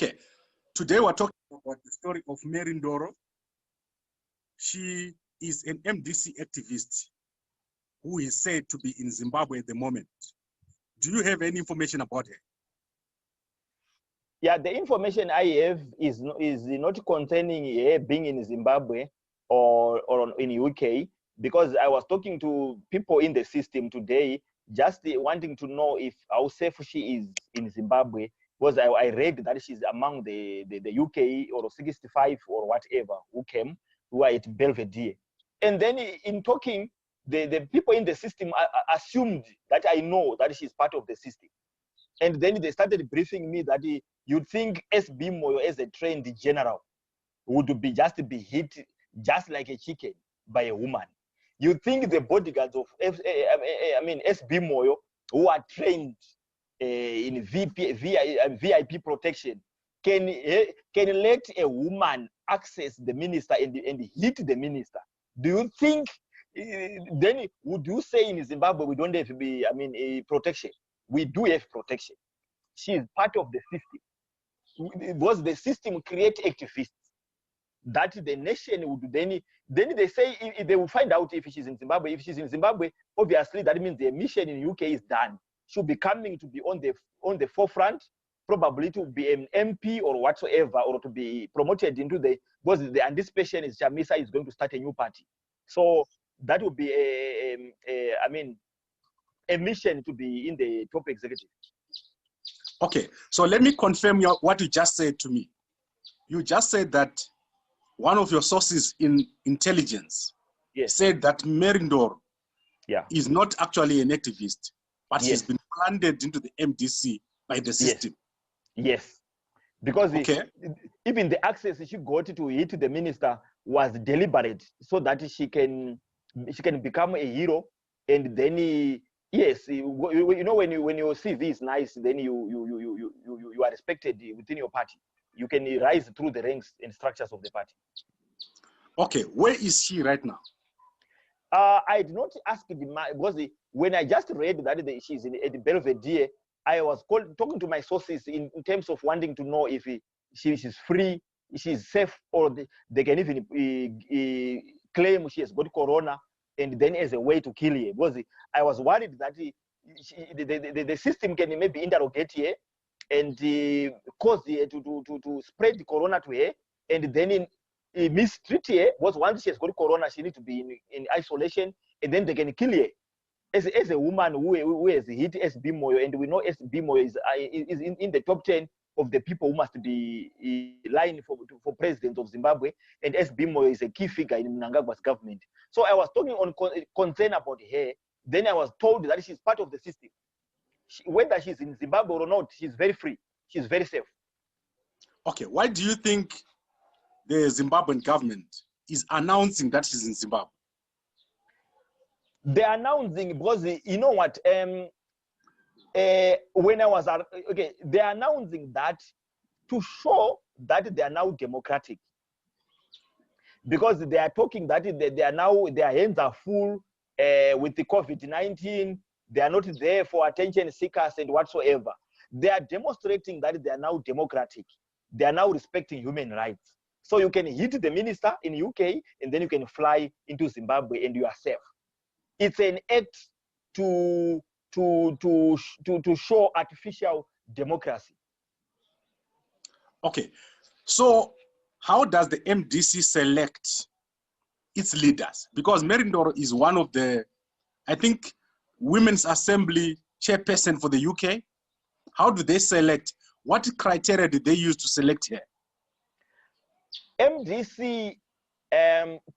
Okay, today we're talking about the story of Ndoro. She is an MDC activist who is said to be in Zimbabwe at the moment. Do you have any information about her? Yeah, the information I have is not concerning her being in Zimbabwe or in UK, because I was talking to people in the system today, just wanting to know if how safe she is in Zimbabwe, because I read that she's among the UK or 65 or whatever who are at Belvedere. And then in talking, the people in the system assumed that I know that she's part of the system. And then they started briefing me that you'd think SB Moyo as a trained general would be hit just like a chicken by a woman. You think the bodyguards of SB Moyo, who are trained in VIP protection, can let a woman access the minister and hit the minister? Do you think then would you say in Zimbabwe we don't have protection? We do have protection. She is part of the system. Because the system create activists that the nation would then they say they will find out if she's in Zimbabwe. If she's in Zimbabwe, obviously that means the mission in UK is done. She'll be coming to be on the forefront, probably to be an MP or whatsoever, or to be promoted into because the anticipation is Chamisa is going to start a new party. So that would be a mission to be in the top executive. Okay, so let me confirm what you just said to me. You just said that one of your sources in intelligence said that Ndoro is not actually an activist, but she's been planted into the MDC by the system. Yes. Because even the access she got to hit the minister was deliberate, so that she can become a hero, and then you know when your CV is nice, then you are respected within your party. You can rise through the ranks and structures of the party. Okay, where is she right now? I did not ask because when I just read that she's at Belvedere, I was talking to my sources in terms of wanting to know if she's free, she's safe, or they can even claim she has got corona, and then as a way to kill her. Because I was worried that the system can maybe interrogate her and cause her to spread the corona to her, and then mistreat her. Because once she has got corona, she needs to be in isolation, and then they can kill her. As a woman who has hit SB Moyo, and we know SB Moyo is in the top 10 of the people who must be lying for president of Zimbabwe, and SB Moyo is a key figure in Mnangagwa's government. So I was talking on concern about her. Then I was told that she's part of the system. Whether she's in Zimbabwe or not, she's very free. She's very safe. Okay, why do you think the Zimbabwean government is announcing that she's in Zimbabwe? They're announcing because you know what? When I was they're announcing that to show that they are now democratic, because they are talking that they are now, their hands are full with the COVID-19. They are not there for attention seekers and whatsoever. They are demonstrating that they are now democratic. They are now respecting human rights. So you can hit the minister in UK, and then you can fly into Zimbabwe, and you are safe. It's an act to show artificial democracy. Okay, so how does the MDC select its leaders? Because Ndoro is one of the, I think, Women's Assembly chairperson for the UK. How do they select? What criteria did they use to select her? MDC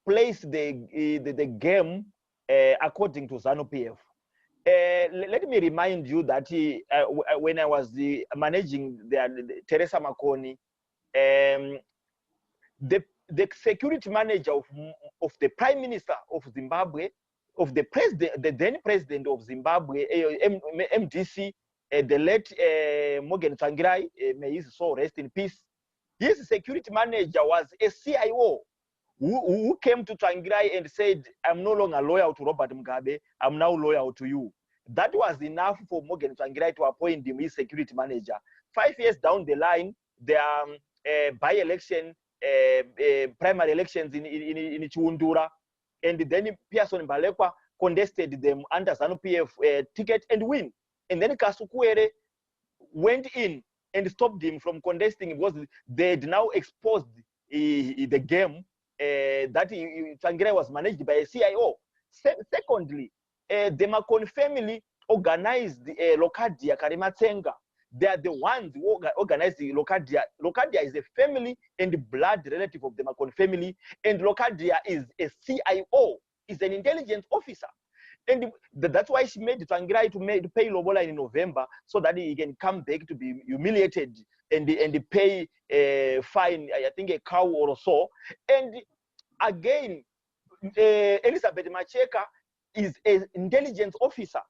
plays the game according to ZANU-PF. Let me remind you that when I was managing the Teresa Makoni, the security manager of the Prime Minister of Zimbabwe, of the president, the then president of Zimbabwe, MDC, the late Morgan Tsvangirai, may his soul rest in peace. His security manager was a CIO who came to Tsvangirai and said, "I'm no longer loyal to Robert Mugabe, I'm now loyal to you." That was enough for Morgan Tsvangirai to appoint him his security manager. 5 years down the line, there are by-election, primary elections in Chiundura, and then Pearson Balekwa contested them under ZANU-PF ticket and win. And then Kasukuere went in and stopped him from contesting because they had now exposed the game that Tsvangirai was managed by a CIO. Secondly, the Makon family organized Lokadia Karimatsenga. They are the ones who organized the Lokadia. Lokadia is a family and blood relative of the Makon family, and Lokadia is a CIO, is an intelligence officer. And that's why she made Tsvangirai to pay Lobola in November so that he can come back to be humiliated and pay a fine, I think a cow or so. And again, Elizabeth Macheka is an intelligence officer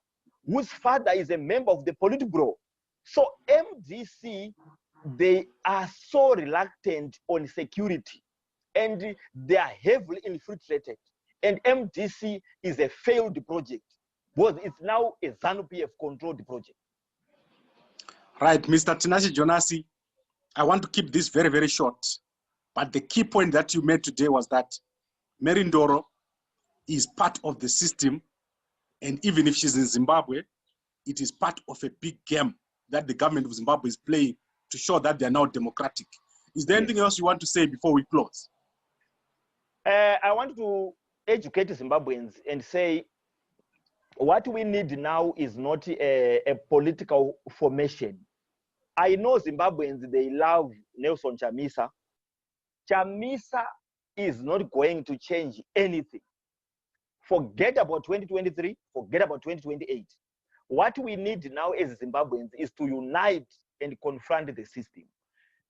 whose father is a member of the Politburo. So MDC, they are so reluctant on security and they are heavily infiltrated. And MDC is a failed project because it's now a ZANU-PF controlled project. Right, Mr. Tinashe Jonas, I want to keep this very, very short. But the key point that you made today was that Ndoro is part of the system. And even if she's in Zimbabwe, it is part of a big game that the government of Zimbabwe is playing to show that they are now democratic. Is there anything else you want to say before we close? I want to educate Zimbabweans and say what we need now is not a political formation. I know Zimbabweans, they love Nelson Chamisa. Chamisa is not going to change anything. Forget about 2023, forget about 2028. What we need now as Zimbabweans is to unite and confront the system,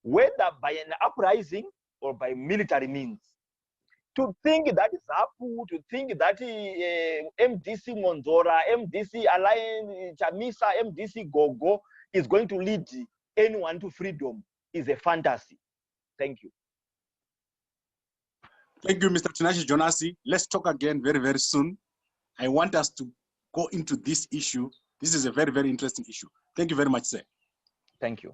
whether by an uprising or by military means. To think that ZAPU, to think that MDC Monzora, MDC Alliance, Chamisa, MDC Gogo is going to lead anyone to freedom is a fantasy. Thank you. Thank you, Mr. Tinashe Jonas. Let's talk again very, very soon. I want us to go into this issue. This is a very, very interesting issue. Thank you very much, sir. Thank you.